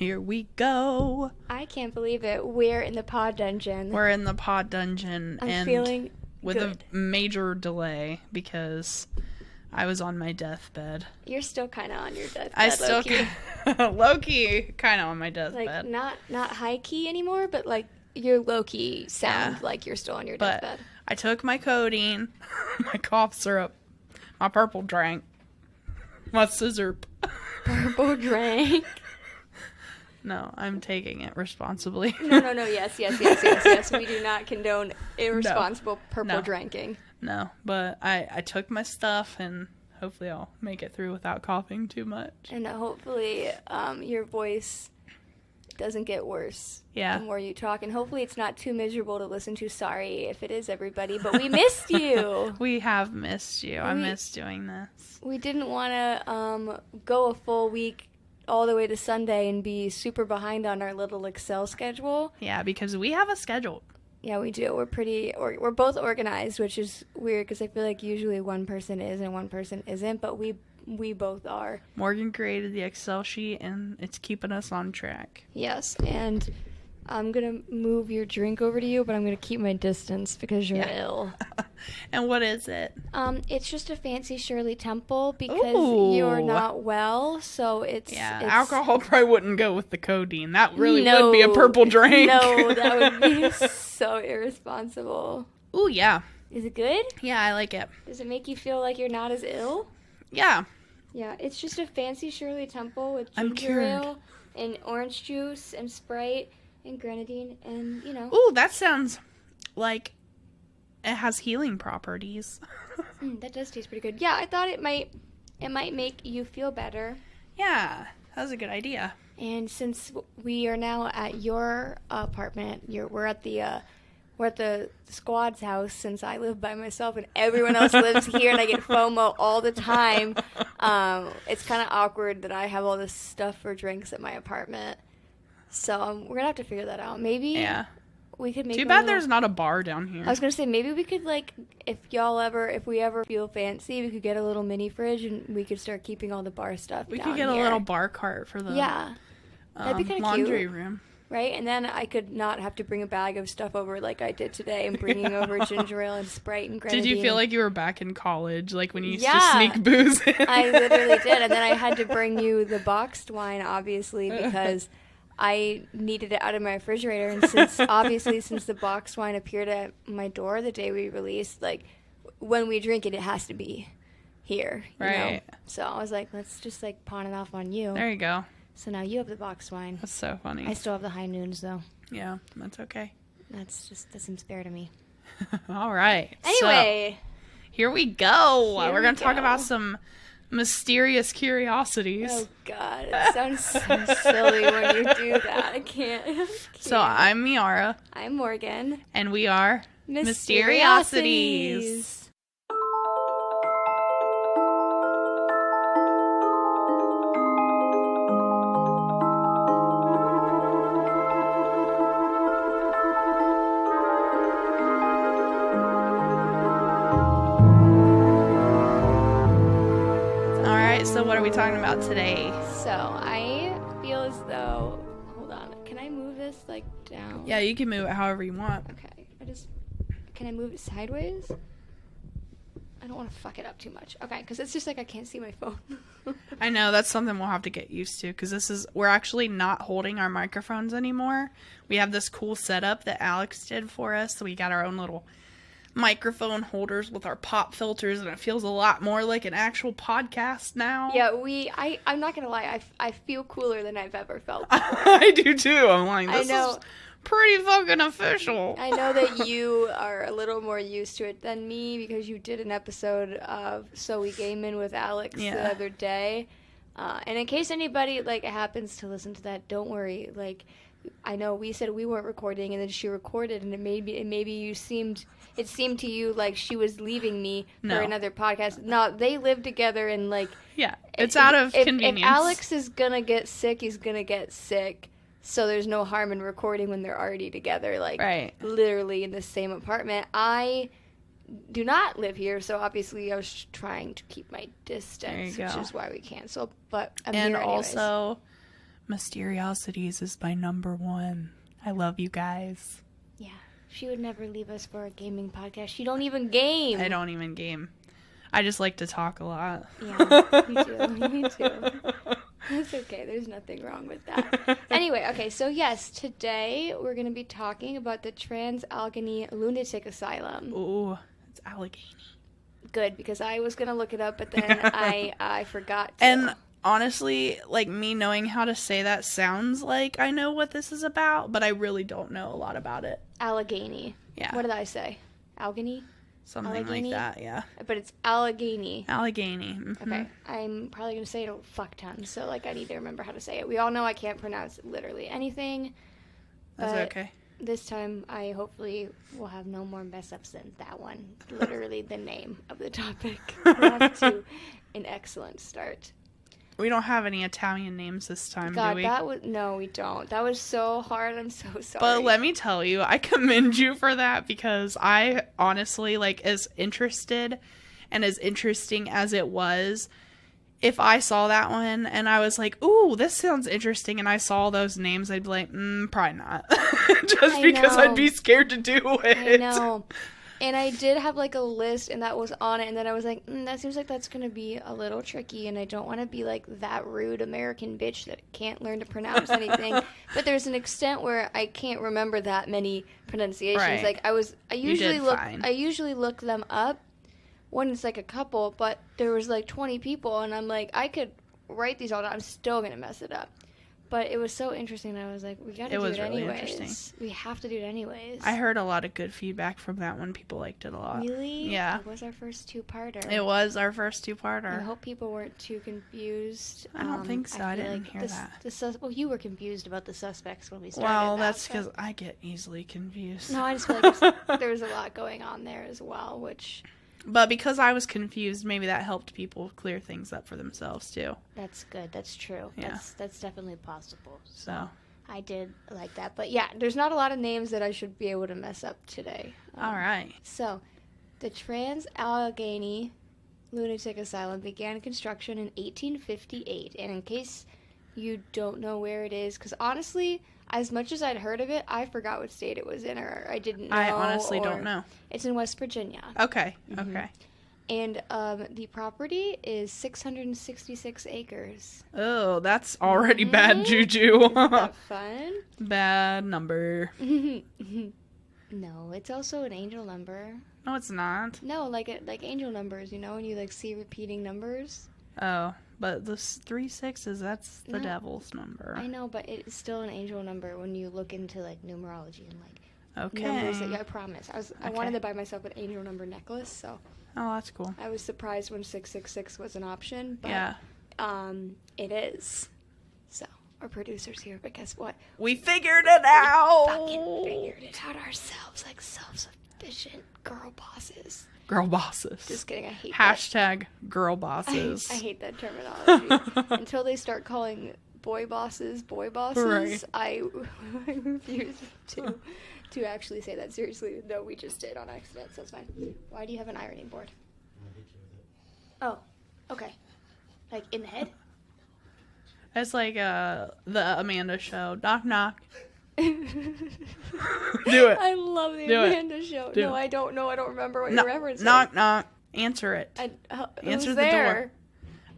Here we go. I can't believe it. We're in the pod dungeon. We're in the pod dungeon. I'm feeling with good. A major delay because I was on my deathbed. You're still kind of on your deathbed. I still low-key kind of on my deathbed. Like not high-key anymore, but like your low-key sound like you're still on your deathbed. I took my codeine, my cough syrup, my purple drink, my scissor. Purple drink. No, I'm taking it responsibly. No. Yes. We do not condone irresponsible purple drinking. No, but I took my stuff, and hopefully I'll make it through without coughing too much. And hopefully your voice doesn't get worse the more you talk. And hopefully it's not too miserable to listen to. Sorry if it is, everybody, but we missed you. We have missed you. I miss doing this. We didn't want to go a full week all the way to Sunday and be super behind on our little Excel schedule. Yeah, because we have a schedule. Yeah, we do. We're both organized, which is weird because I feel like usually one person is and one person isn't, but we both are. Morgan created the Excel sheet, and it's keeping us on track. Yes, and I'm going to move your drink over to you, but I'm going to keep my distance because you're ill. And what is it? It's just a fancy Shirley Temple because you're not well, so it's... Yeah, alcohol probably wouldn't go with the codeine. That really would be a purple drink. No, that would be so irresponsible. Ooh, yeah. Is it good? Yeah, I like it. Does it make you feel like you're not as ill? Yeah. Yeah, it's just a fancy Shirley Temple with ginger ale and orange juice and Sprite and grenadine and, Ooh, that sounds like it has healing properties. That does taste pretty good. Yeah, I thought it might make you feel better. Yeah, that was a good idea. And since we are now at your apartment, we're at the squad's house since I live by myself and everyone else lives here and I get FOMO all the time. It's kind of awkward that I have all this stuff for drinks at my apartment. So we're going to have to figure that out. Maybe we could make Too bad there's not a bar down here. I was going to say, maybe we could, if we ever feel fancy, we could get a little mini fridge and we could start keeping all the bar stuff down here. We could get a little bar cart for the that'd be kind of laundry cute. room. Right? And then I could not have to bring a bag of stuff over like I did today and bringing over ginger ale and Sprite and grenadine. Did you feel like you were back in college, like when you used to sneak booze in? I literally did. And then I had to bring you the boxed wine, obviously, because I needed it out of my refrigerator. And since the boxed wine appeared at my door the day we released, when we drink it, it has to be here. You know? So I was like, let's just pawn it off on you. There you go. So now you have the boxed wine. That's so funny. I still have the high noons, though. Yeah, that's okay. That seems fair to me. All right. Anyway. So, here we go. We're going to talk about some mysterious curiosities. Oh, God. It sounds so silly when you do that. I can't. So, I'm Miara. I'm Morgan. And we are Mysteriosities. So what are we talking about today? So I feel as though, hold on, can I move this down? Yeah, you can move it however you want. Okay, can I move it sideways? I don't want to fuck it up too much. Okay, because it's just I can't see my phone. I know, that's something we'll have to get used to because we're actually not holding our microphones anymore. We have this cool setup that Alex did for us, so we got our own little microphone holders with our pop filters, and it feels a lot more like an actual podcast now. Yeah, I'm not gonna lie, I feel cooler than I've ever felt before. I do too. I'm like, this is pretty fucking official. I know that you are a little more used to it than me because you did an episode of So We Game In with Alex the other day. And in case anybody happens to listen to that, don't worry. I know we said we weren't recording, and then she recorded, and it seemed to you like she was leaving me for another podcast. No, they live together, and it's out of convenience. If Alex is gonna get sick, he's gonna get sick. So there's no harm in recording when they're already together, literally in the same apartment. I do not live here, so obviously I was trying to keep my distance, which is why we canceled. But I'm here anyways. Also, Mysteriosities is my number one. I love you guys. Yeah. She would never leave us for a gaming podcast. She don't even game. I don't even game. I just like to talk a lot. Yeah, me too. Me too. That's okay. There's nothing wrong with that. Anyway, okay, so yes, today we're going to be talking about the Trans-Allegheny Lunatic Asylum. Ooh, it's Allegheny. Good, because I was going to look it up, but then I forgot to. And honestly, like, me knowing how to say that sounds like I know what this is about, but I really don't know a lot about it. Allegheny. Yeah. What did I say? Allegheny? Something Allegheny? like that, yeah. But it's Allegheny. Allegheny. Mm-hmm. Okay. I'm probably going to say it a fuck ton, so, like, I need to remember how to say it. We all know I can't pronounce literally anything. That's okay. This time, I hopefully will have no more mess-ups than that one. Literally the name of the topic. We're off to an excellent start. We don't have any Italian names this time, God, do we? No, we don't. That was so hard. I'm so sorry. But let me tell you, I commend you for that, because I honestly, like, as interested and as interesting as it was, if I saw that one and I was like, ooh, this sounds interesting, and I saw those names, I'd be like, probably not. Just because I'd be scared to do it. I know. And I did have, like, a list, and that was on it, and then I was like, that seems like that's going to be a little tricky, and I don't want to be, like, that rude American bitch that can't learn to pronounce anything. But there's an extent where I can't remember that many pronunciations. Right. Like, I usually look them up when it's, like, a couple, but there was, like, 20 people, and I'm like, I could write these all down. I'm still going to mess it up. But it was so interesting that I was like, we got to do it really anyways. We have to do it anyways. I heard a lot of good feedback from that one. People liked it a lot. Really? Yeah. It was our first two-parter. It was our first two-parter. I hope people weren't too confused. I don't think so. I didn't hear that. Well, you were confused about the suspects when we started. Well, that's because I get easily confused. No, I just feel like there was a lot going on there as well, which... But because I was confused, maybe that helped people clear things up for themselves, too. That's good. That's true. Yeah. That's definitely possible. So I did like that. But yeah, there's not a lot of names that I should be able to mess up today. All right. So, the Trans-Allegheny Lunatic Asylum began construction in 1858. And in case you don't know where it is, because honestly, as much as I'd heard of it, I forgot what state it was in, or I didn't know. I honestly don't know. It's in West Virginia. Okay. Mm-hmm. Okay. And the property is 666 acres. Oh, that's already bad juju. Isn't that fun? Bad number. No, it's also an angel number. No, it's not. No, like angel numbers, you know, when you like see repeating numbers. Oh, but the 3 6s, that's the devil's number. I know, but it's still an angel number when you look into like numerology and like okay. numbers. I promise. I wanted to buy myself an angel number necklace, so. Oh, that's cool. I was surprised when 666 was an option, but yeah. It is. So, our producer's here, but guess what? We figured it out. Fucking figured it out ourselves, like self-sufficient girl bosses. Girl bosses. Just kidding, I hate Hashtag girl bosses. I hate that terminology. Until they start calling boy bosses, right. I refuse to actually say that seriously. No, we just did on accident, so it's fine. Why do you have an ironing board? Oh, okay. Like in the head? It's like the Amanda show. Knock, knock. Do it. I love the Amanda show. No, I don't know. I don't remember what you're referencing. Knock, knock. Answer it. Answer the door.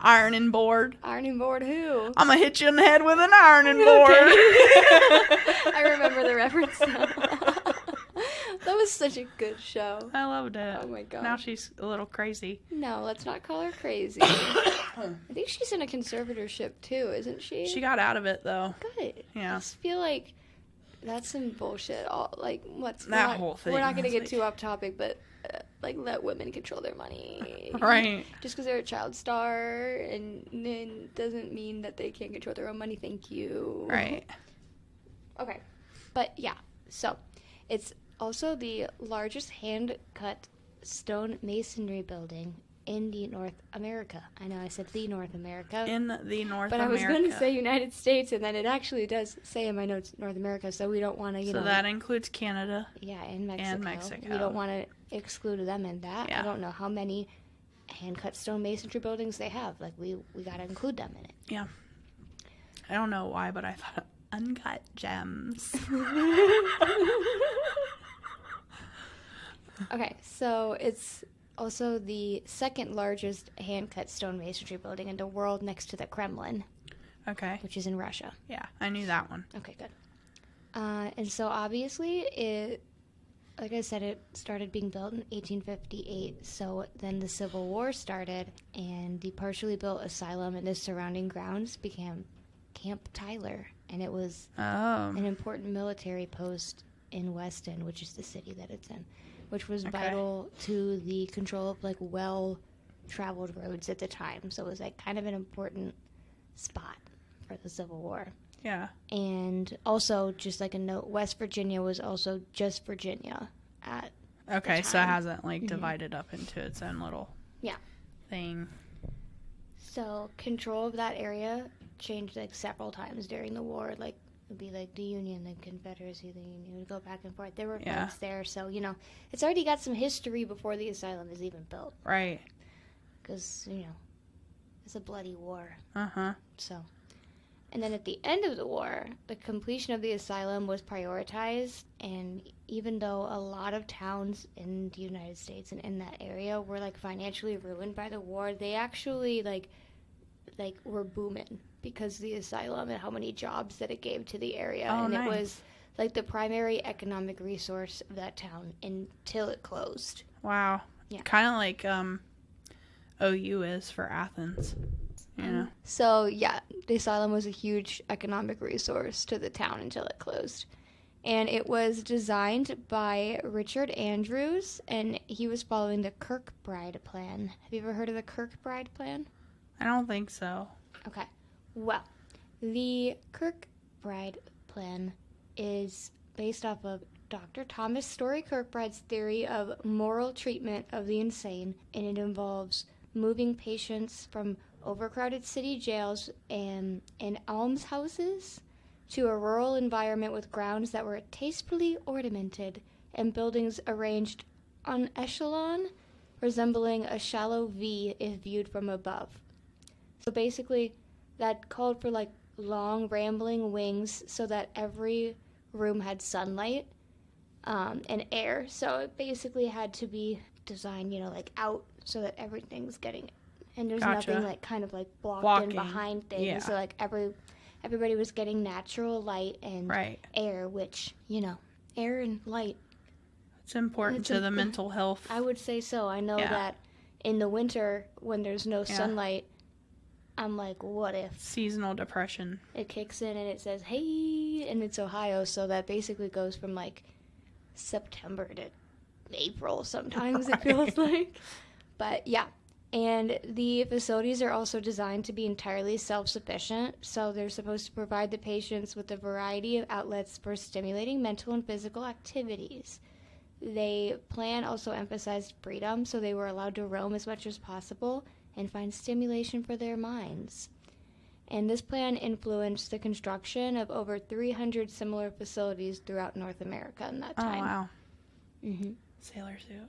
Ironing board. Ironing board who? I'm going to hit you in the head with an ironing board. I remember the reference now. That was such a good show. I loved it. Oh my god. Now she's a little crazy. No, let's not call her crazy. I think she's in a conservatorship too, isn't she? She got out of it though. Good. Yeah. I just feel like that's some bullshit. Whole thing. We're not going to get too off topic, but let women control their money. Right. Just because they're a child star and doesn't mean that they can't control their own money. Thank you. Right. Okay. But yeah, so it's also the largest hand-cut stone masonry building in the North America. I know I said the North America. In the North America. But I was going to say United States, and then it actually does say in my notes North America, so we don't want to, So that includes Canada. Yeah, and Mexico. Mexico. We don't want to exclude them in that. Yeah. I don't know how many hand-cut stone masonry buildings they have. Like, we got to include them in it. Yeah. I don't know why, but I thought uncut gems. Okay, so it's also the second largest hand-cut stone masonry building in the world next to the Kremlin. Okay. Which is in Russia. Yeah, I knew that one. Okay, good. And so obviously it, like I said, it started being built in 1858. So then the Civil War started, and the partially built asylum and the surrounding grounds became Camp Tyler. And it was an important military post in Weston, which is the city that it's in, which was vital to the control of, like, well-traveled roads at the time. So it was, like, kind of an important spot for the Civil War. Yeah. And also, just like a note, West Virginia was also just Virginia at the time. So it hasn't, like, divided up into its own little thing. So control of that area changed, like, several times during the war. Like, it would be, like, the Union, the Confederacy, the Union. It would go back and forth. There were fights there. So, you know, it's already got some history before the asylum is even built. Right. Because, you know, it's a bloody war. Uh-huh. So... And then at the end of the war, the completion of the asylum was prioritized, and even though a lot of towns in the United States and in that area were, like, financially ruined by the war, they actually, like were booming because of the asylum and how many jobs that it gave to the area. And nice. It was, like, the primary economic resource of that town until it closed. Wow. Yeah. Kind of like OU is for Athens. You know? So, yeah, the asylum was a huge economic resource to the town until it closed. And it was designed by Richard Andrews, and he was following the Kirkbride plan. Have you ever heard of the Kirkbride plan? I don't think so. Okay. Well, the Kirkbride plan is based off of Dr. Thomas Story Kirkbride's theory of moral treatment of the insane, and it involves moving patients from overcrowded city jails and almshouses to a rural environment with grounds that were tastefully ornamented and buildings arranged en echelon, resembling a shallow V if viewed from above. So basically, that called for, like, long, rambling wings so that every room had sunlight and air. So it basically had to be designed, you know, like, out so that everything's getting... And there's nothing, like, kind of, like, blocked in behind things. Yeah. So, like, everybody was getting natural light and air, which, you know, air and light. It's important to the mental health. I would say so. I know that in the winter, when there's no sunlight, I'm like, what if? Seasonal depression. It kicks in and it says, hey, and it's Ohio, so that basically goes from, like, September to April sometimes, it feels like. But, yeah. And the facilities are also designed to be entirely self-sufficient, so they're supposed to provide the patients with a variety of outlets for stimulating mental and physical activities. The plan also emphasized freedom, so they were allowed to roam as much as possible and find stimulation for their minds. And this plan influenced the construction of over 300 similar facilities throughout North America in that time. Oh, wow. Mm-hmm. Sailor suit.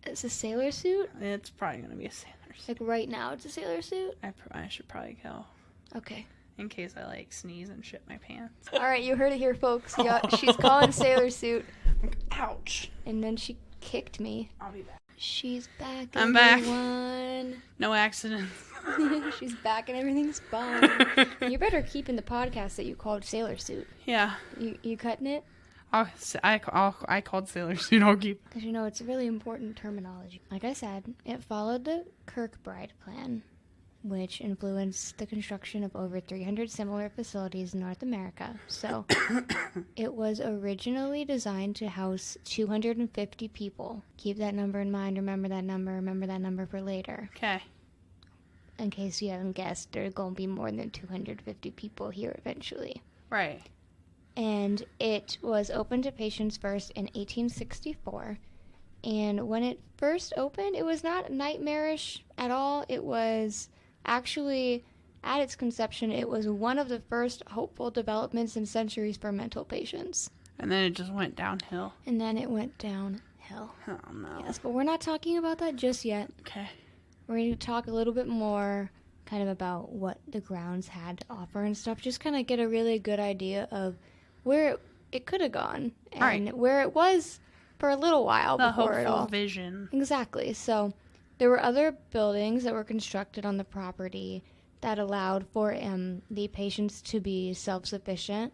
It's a sailor suit? It's probably going to be a sailor suit. Like right now it's a sailor suit? I should probably go. Okay. In case I, like, sneeze and shit my pants. All right, you heard it here, folks. She's calling sailor suit. Ouch. And then she kicked me. I'll be back. She's back, I'm everyone. back. No accidents. She's back and everything's fine. You better keep in the podcast that you called sailor suit. Yeah. You cutting it? I called sailor suit. I'll keep. Because, you know, it's a really important terminology. Like I said, it followed the Kirkbride plan, which influenced the construction of over 300 similar facilities in North America. So it was originally designed to house 250 people. Keep that number in mind. Remember that number for later. Okay. In case you haven't guessed, there are going to be more than 250 people here eventually. Right. And it was open to patients first in 1864. And when it first opened, it was not nightmarish at all. It was actually, at its conception, it was one of the first hopeful developments in centuries for mental patients. And then it just went downhill. And then it went downhill. Oh, no. Yes, but we're not talking about that just yet. Okay. We're going to talk a little bit more kind of about what the grounds had to offer and stuff. Just kind of get a really good idea of where it could have gone and where it was for a little while before it all. The hopeful vision. Exactly. So there were other buildings that were constructed on the property that allowed for the patients to be self-sufficient.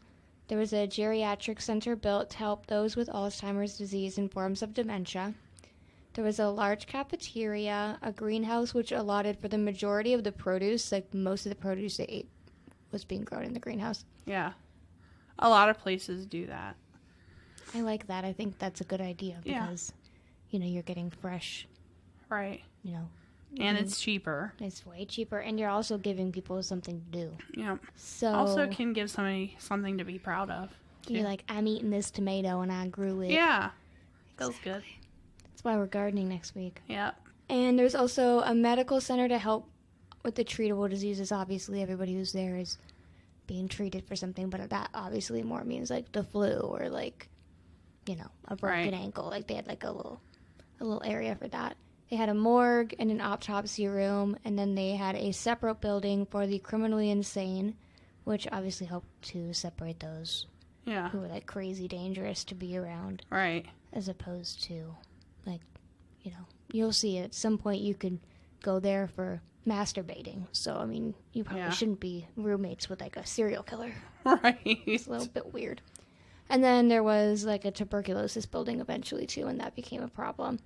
There was a geriatric center built to help those with Alzheimer's disease and forms of dementia. There was a large cafeteria, a greenhouse which allotted for the majority of the produce, like most of the produce they ate was being grown in the greenhouse. Yeah. A lot of places do that. I like that. I think that's a good idea because, you're getting fresh. Right. And it's cheaper. It's way cheaper. And you're also giving people something to do. Yeah. So also can give somebody something to be proud of. Too. You're like, I'm eating this tomato and I grew it. Yeah. Feels good. That's why we're gardening next week. Yep. And there's also a medical center to help with the treatable diseases. Obviously, everybody who's there is being treated for something, but that obviously more means like the flu or like, a broken ankle. Like they had like a little area for that. They had a morgue and an autopsy room, and then they had a separate building for the criminally insane, which obviously helped to separate those who were like crazy dangerous to be around. Right. As opposed to like, you'll see at some point you could go there for masturbating. So, I mean, you probably shouldn't be roommates with like a serial killer. Right. It's a little bit weird. And then there was like a tuberculosis building eventually too, and that became a problem.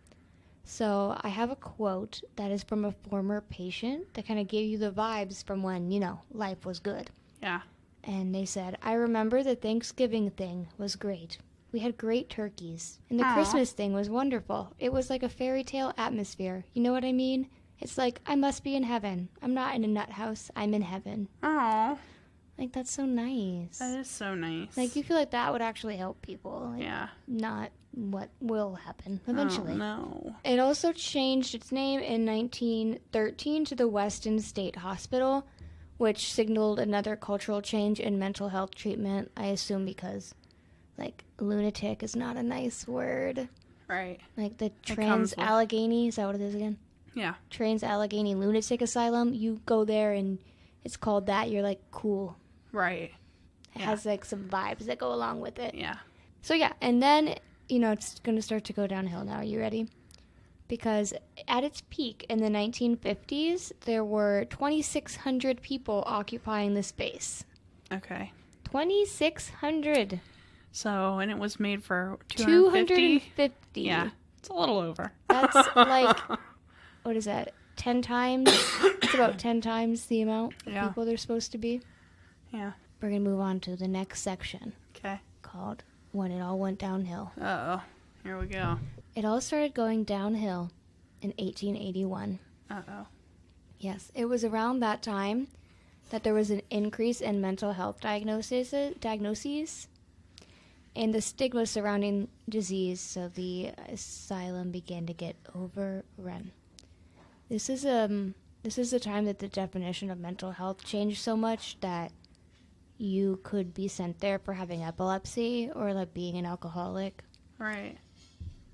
So I have a quote that is from a former patient that kind of gave you the vibes from when, life was good. Yeah. And they said, I remember the Thanksgiving thing was great. We had great turkeys. And the Christmas thing was wonderful. It was like a fairy tale atmosphere. You know what I mean? It's like, I must be in heaven. I'm not in a nut house. I'm in heaven. Aww. Like, that's so nice. That is so nice. Like, you feel like that would actually help people. Like, not what will happen eventually. Oh, no. It also changed its name in 1913 to the Weston State Hospital, which signaled another cultural change in mental health treatment, I assume because, like, lunatic is not a nice word. Right. Like the Trans-Allegheny, is that what it is again? Yeah. Trans-Allegheny Lunatic Asylum, you go there and it's called that, you're like, cool. Right. It has, like, some vibes that go along with it. Yeah. So, yeah, and then, it's going to start to go downhill now. Are you ready? Because at its peak in the 1950s, there were 2,600 people occupying the space. Okay. 2,600. So, and it was made for 250? 250. Yeah. It's a little over. That's like, what is that, 10 times? It's about 10 times the amount of people there's supposed to be. Yeah. We're going to move on to the next section. Okay. Called When It All Went Downhill. Uh-oh. Here we go. It all started going downhill in 1881. Uh-oh. Yes, it was around that time that there was an increase in mental health diagnoses and the stigma surrounding disease, so the asylum began to get overrun. This is the time that the definition of mental health changed so much that you could be sent there for having epilepsy or like being an alcoholic. Right.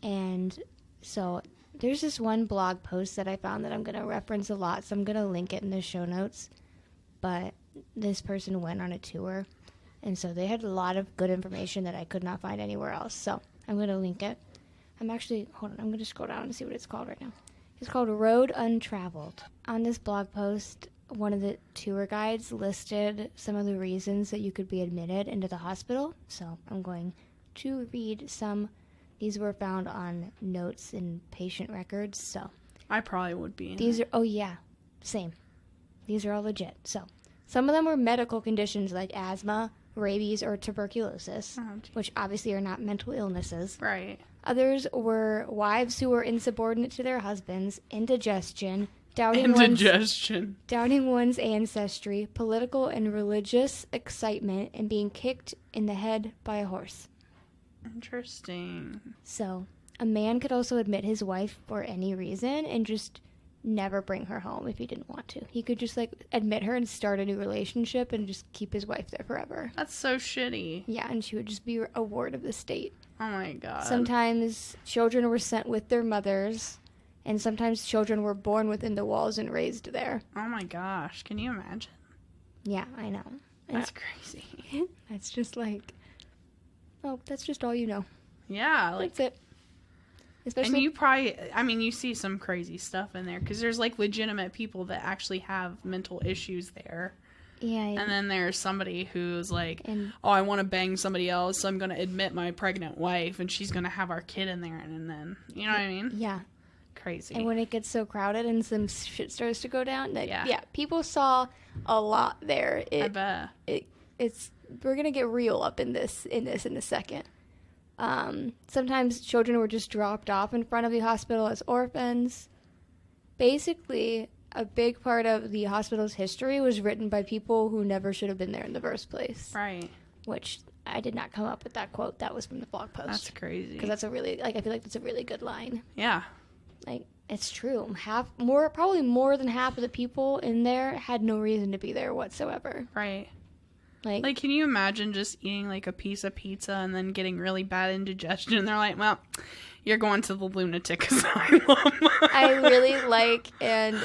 And so there's this one blog post that I found that I'm going to reference a lot, so I'm going to link it in the show notes. But this person went on a tour, and so they had a lot of good information that I could not find anywhere else. So I'm going to link it. I'm going to scroll down and see what it's called right now. It's called Road Untraveled. On this blog post, one of the tour guides listed some of the reasons that you could be admitted into the hospital. So I'm going to read some. These were found on notes and patient records. So I probably would be. Same. These are all legit. So some of them were medical conditions like asthma, rabies, or tuberculosis, which obviously are not mental illnesses. Right. Others were wives who were insubordinate to their husbands, indigestion, doubting one's ancestry, political and religious excitement, and being kicked in the head by a horse. Interesting. So, a man could also admit his wife for any reason and just never bring her home if he didn't want to. He could just, like, admit her and start a new relationship and just keep his wife there forever. That's so shitty. Yeah, and she would just be a ward of the state. Oh, my God. Sometimes children were sent with their mothers, And sometimes children were born within the walls and raised there. Oh my gosh. Can you imagine? Yeah, I know. That's crazy. That's just like, oh, that's just all you know. Yeah. Like, that's it. Especially, and you probably, I mean, you see some crazy stuff in there because there's like legitimate people that actually have mental issues there. Yeah. And then there's somebody who's like, oh, I want to bang somebody else, so I'm going to admit my pregnant wife, and she's going to have our kid in there, and then, you know what I mean? Yeah. Crazy. And when it gets so crowded and some shit starts to go down, yeah, people saw a lot there. I bet. We're going to get real up in this in a second. Sometimes children were just dropped off in front of the hospital as orphans. Basically, a big part of the hospital's history was written by people who never should have been there in the first place. Right. Which I did not come up with that quote. That was from the blog post. That's crazy. Because that's a really, I feel like that's a really good line. Yeah. It's true. Probably more than half of the people in there had no reason to be there whatsoever. Right. Like, can you imagine just eating like a piece of pizza and then getting really bad indigestion? And they're like, well, you're going to the lunatic asylum. I really like, and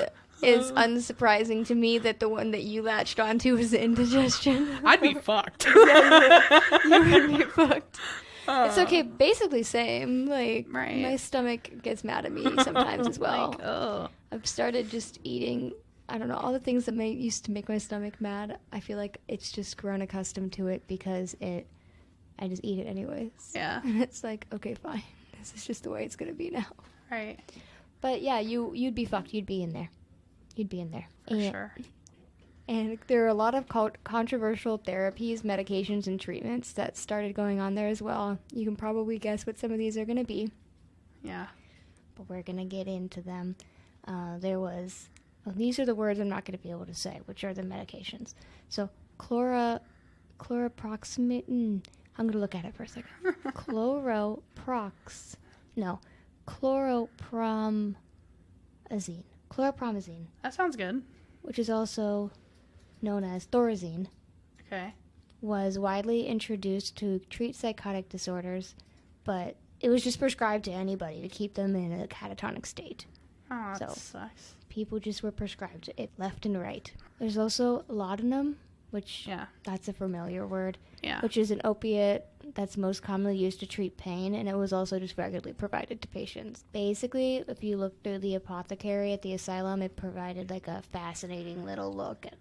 it's unsurprising to me that the one that you latched onto was indigestion. I'd be fucked. Yeah, you would be fucked. It's okay. Basically same. Like, right. My stomach gets mad at me sometimes as well. Like, oh. I've started just eating, I don't know, all the things that used to make my stomach mad. I feel like it's just grown accustomed to it because I just eat it anyways. Yeah. And it's like, okay, fine. This is just the way it's going to be now. Right. But yeah, you'd be fucked. You'd be in there. You'd be in there. For sure. And there are a lot of controversial therapies, medications, and treatments that started going on there as well. You can probably guess what some of these are going to be. Yeah. But we're going to get into them. These are the words I'm not going to be able to say, which are the medications. So, chloroproxamine. I'm going to look at it for a second. Chlorpromazine. That sounds good. Which is also known as Thorazine. Okay. Was widely introduced to treat psychotic disorders, but it was just prescribed to anybody to keep them in a catatonic state. Oh, that sucks. People just were prescribed it left and right. There's also laudanum, which that's a familiar word, which is an opiate that's most commonly used to treat pain, and it was also just regularly provided to patients. Basically, if you look through the apothecary at the asylum, it provided like a fascinating little look at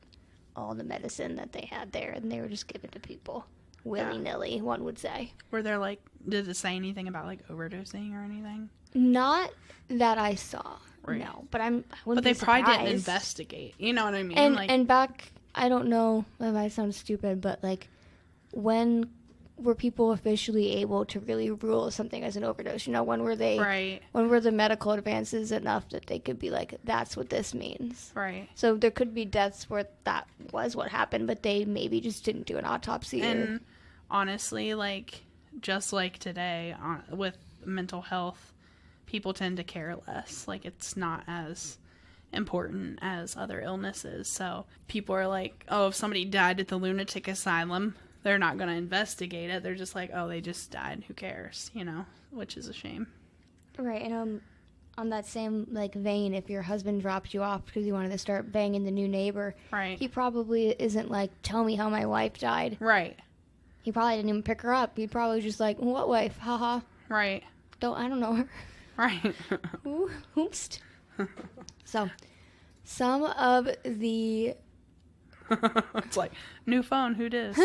all the medicine that they had there, and they were just given to people willy-nilly, one would say. Were there did it say anything about overdosing or anything? Not that I saw. Right. No, but But they probably didn't investigate. You know what I mean? And back, I don't know, that might sound stupid, but when were people officially able to really rule something as an overdose? When were the medical advances enough that they could be like, that's what this means? Right. So there could be deaths where that was what happened, but they maybe just didn't do an autopsy. And honestly, just like today with mental health, people tend to care less. It's not as important as other illnesses. So people are like, oh, if somebody died at the lunatic asylum, they're not going to investigate it. They're just like, oh, they just died. Who cares? Which is a shame. Right. And on that same vein, if your husband dropped you off because you wanted to start banging the new neighbor, right, he probably isn't tell me how my wife died. Right. He probably didn't even pick her up. He'd probably just what wife? Haha. Right. I don't know her. Right. Ooh, hoomst. So, some of the... It's new phone, who dis?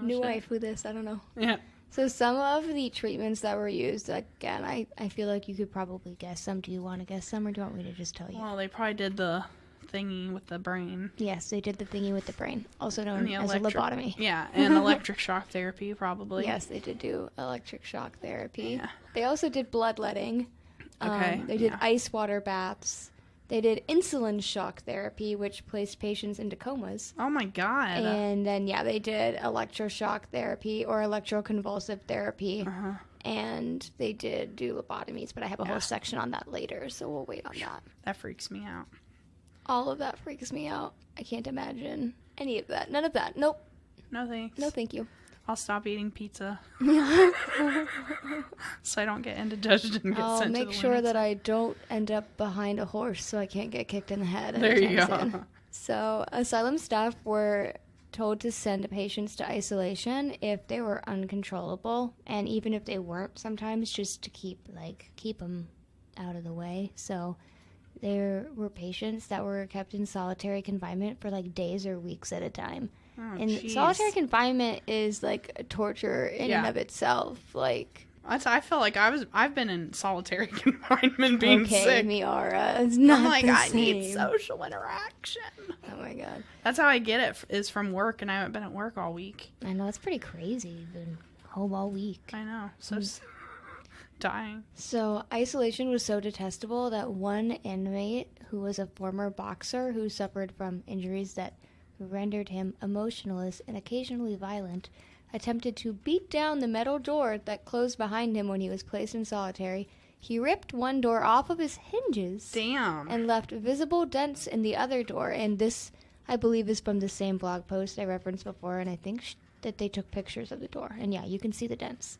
New wife, who this? I don't know. Yeah. So some of the treatments that were used, again, I feel like you could probably guess some. Do you want to guess some, or do you want me to just tell you? Well, they probably did the thingy with the brain. Yes, they did the thingy with the brain, also known as a lobotomy. Yeah, and electric shock therapy, probably. Yes, they did do electric shock therapy. Yeah. They also did bloodletting. Okay. They did ice water baths. They did insulin shock therapy, which placed patients into comas. Oh, my God. And then, they did electroshock therapy or electroconvulsive therapy. Uh-huh. And they did do lobotomies, but I have a whole section on that later, so we'll wait on that. That freaks me out. All of that freaks me out. I can't imagine any of that. None of that. Nope. No thanks. No thank you. I'll stop eating pizza. So I don't get indigestion and get I'll sent to the make sure that lunatic. I don't end up behind a horse so I can't get kicked in the head. There you anytime go. soon. So asylum staff were told to send patients to isolation if they were uncontrollable, and even if they weren't, sometimes just to keep them out of the way. So there were patients that were kept in solitary confinement for like days or weeks at a time. Oh, And jeez. solitary confinement is like a torture in and of itself. Like, I feel like I've been in solitary confinement being okay, sick. Miara, it's not I'm like, the I same. need social interaction. Oh my god. That's how I get it, is from work, and I haven't been at work all week. I know, it's pretty crazy. You've been home all week. I know. So dying. So isolation was so detestable that one inmate, who was a former boxer who suffered from injuries that rendered him emotionless and occasionally violent, attempted to beat down the metal door that closed behind him when he was placed in solitary. He ripped one door off of his hinges. Damn. And left visible dents in the other door. And this, I believe, is from the same blog post I referenced before, and I think that they took pictures of the door. And yeah, you can see the dents.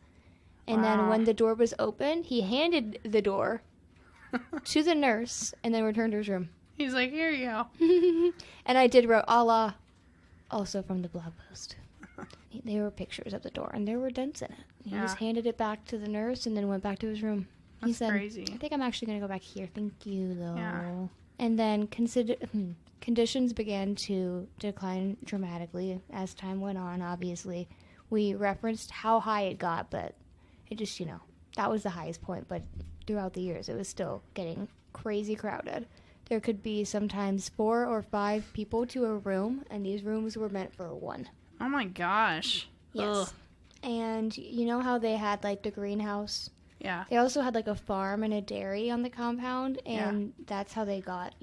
And then when the door was open, he handed the door to the nurse and then returned to his room. He's like, here you go. And I did wrote Allah also from the blog post. There were pictures of the door, and there were dents in it. He just handed it back to the nurse and then went back to his room. He That's said, crazy. I think I'm actually going to go back here. Thank you, though. Yeah. And then conditions began to decline dramatically as time went on, obviously. We referenced how high it got, but it just, that was the highest point. But throughout the years, it was still getting crazy crowded. There could be sometimes 4 or 5 people to a room, and these rooms were meant for one. Oh my gosh. Yes. Ugh. And you know how they had, like, the greenhouse? Yeah. They also had, like, a farm and a dairy on the compound, and that's how they got,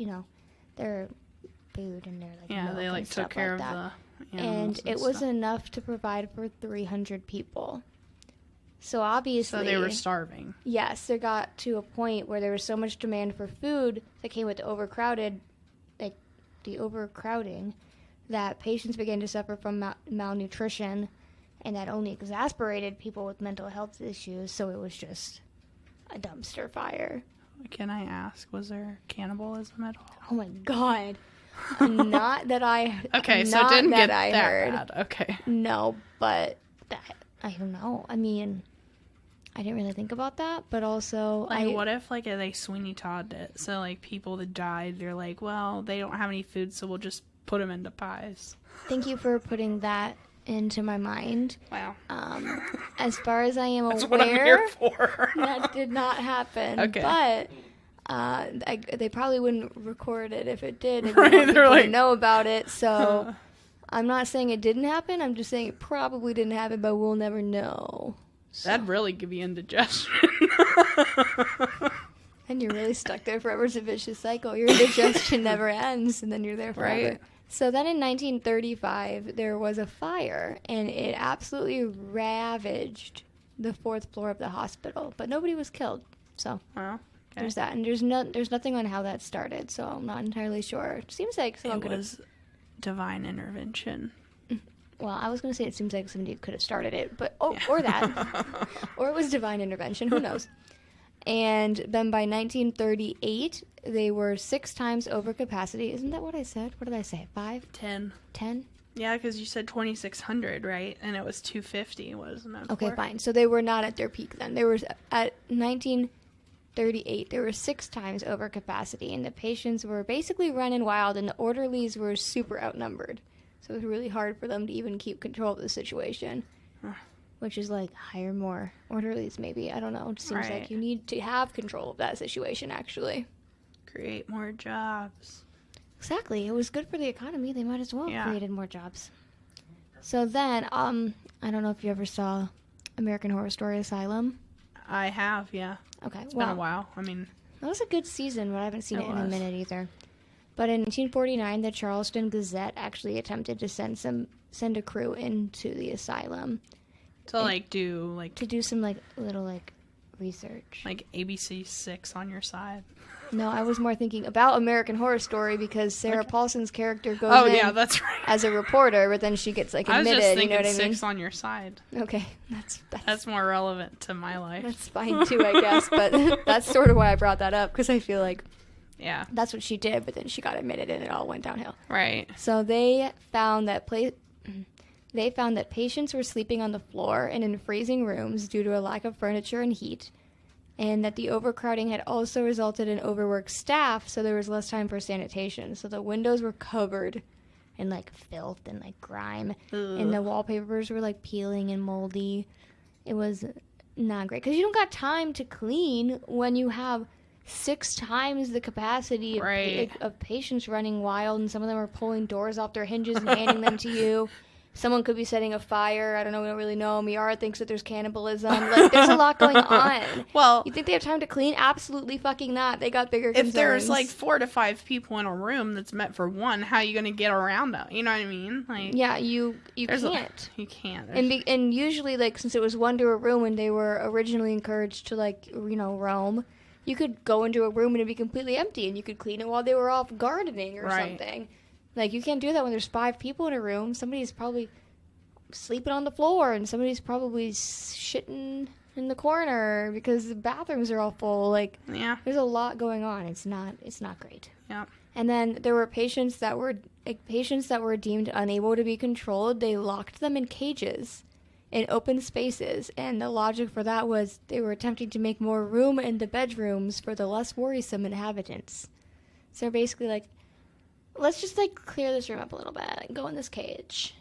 their food and their, like, milk they, and stuff took care like of that. the animals And it was stuff. enough to provide for 300 people. So obviously... So they were starving. Yes, there got to a point where there was so much demand for food that came with the overcrowding, that patients began to suffer from malnutrition, and that only exasperated people with mental health issues, so it was just a dumpster fire. Can I ask, was there cannibalism at all? Oh my god. Not that I... Okay, so it not didn't that get I that heard. bad. Okay. No, but that... I don't know. I mean... I didn't really think about that, but also... What if, they Sweeney Todd it? So, people that died, they're like, well, they don't have any food, so we'll just put them into pies. Thank you for putting that into my mind. Wow. As far as I am That's aware... what I'm here for. that did not happen. Okay. But they probably wouldn't record it if it did. And Right, people they're like... would know about it, so... I'm not saying it didn't happen. I'm just saying it probably didn't happen, but we'll never know. So. That'd really give you indigestion. And you're really stuck there forever. It's a vicious cycle. Your indigestion never ends, and then you're there forever. Right. So then in 1935, there was a fire, and it absolutely ravaged the 4th floor of the hospital. But nobody was killed. So Well, okay. there's that. And there's nothing on how that started, so I'm not entirely sure. It seems like someone could have... was divine intervention. Well, I was going to say it seems like somebody could have started it, but or that. Or it was divine intervention. Who knows? And then by 1938, they were 6 times over capacity. Isn't that what I said? What did I say? 5? 10. 10? Yeah, because you said 2,600, right? And it was 250, wasn't it? Okay, fine. So they were not at their peak then. They were at 1938. There were 6 times over capacity, and the patients were basically running wild, and the orderlies were super outnumbered. So it was really hard for them to even keep control of the situation. Which is hire more orderlies, maybe. I don't know. It seems like you need to have control of that situation, actually. Create more jobs. Exactly. It was good for the economy. They might as well have created more jobs. So then, I don't know if you ever saw American Horror Story Asylum. I have, yeah. Okay, It's been a while. I mean... That was a good season, but I haven't seen it in a minute either. But in 1949, the Charleston Gazette actually attempted to send a crew into the asylum. To do to do some little research. Like ABC 6 on your side. No, I was more thinking about American Horror Story because Sarah Paulson's character goes in that's right. as a reporter, but then she gets like admitted. I was just thinking, you know what I mean? 6 on your side. Okay, that's more relevant to my life. That's fine too, I guess. But that's sort of why I brought that up because I feel like that's what she did, but then she got admitted and it all went downhill. Right. So they found that patients were sleeping on the floor and in freezing rooms due to a lack of furniture and heat, and that the overcrowding had also resulted in overworked staff, so there was less time for sanitation. So the windows were covered in, like, filth and, like, grime, and the wallpapers were, like, peeling and moldy. It was not great, because you don't got time to clean when you have 6 times the capacity of patients running wild, and some of them are pulling doors off their hinges and handing them to you. Someone could be setting a fire. I don't know. We don't really know. Miara thinks that there's cannibalism. Like, there's a lot going on. Well, you think they have time to clean? Absolutely fucking not. They got bigger concerns. If there's like 4 to 5 people in a room that's meant for one, how are you going to get around them? You know what I mean? Like, yeah, you can't. You can't. And usually, like, since it was 1 to a room and they were originally encouraged to, like, you know, roam, you could go into a room and it'd be completely empty, and you could clean it while they were off gardening or something. Like, you can't do that when there's 5 people in a room. Somebody's probably sleeping on the floor, and somebody's probably shitting in the corner because the bathrooms are all full. Like, there's a lot going on. It's not great. Yeah. And then there were patients that were deemed unable to be controlled. They locked them in cages in open spaces, and the logic for that was they were attempting to make more room in the bedrooms for the less worrisome inhabitants. So basically, like, let's just, like, clear this room up a little bit and go in this cage.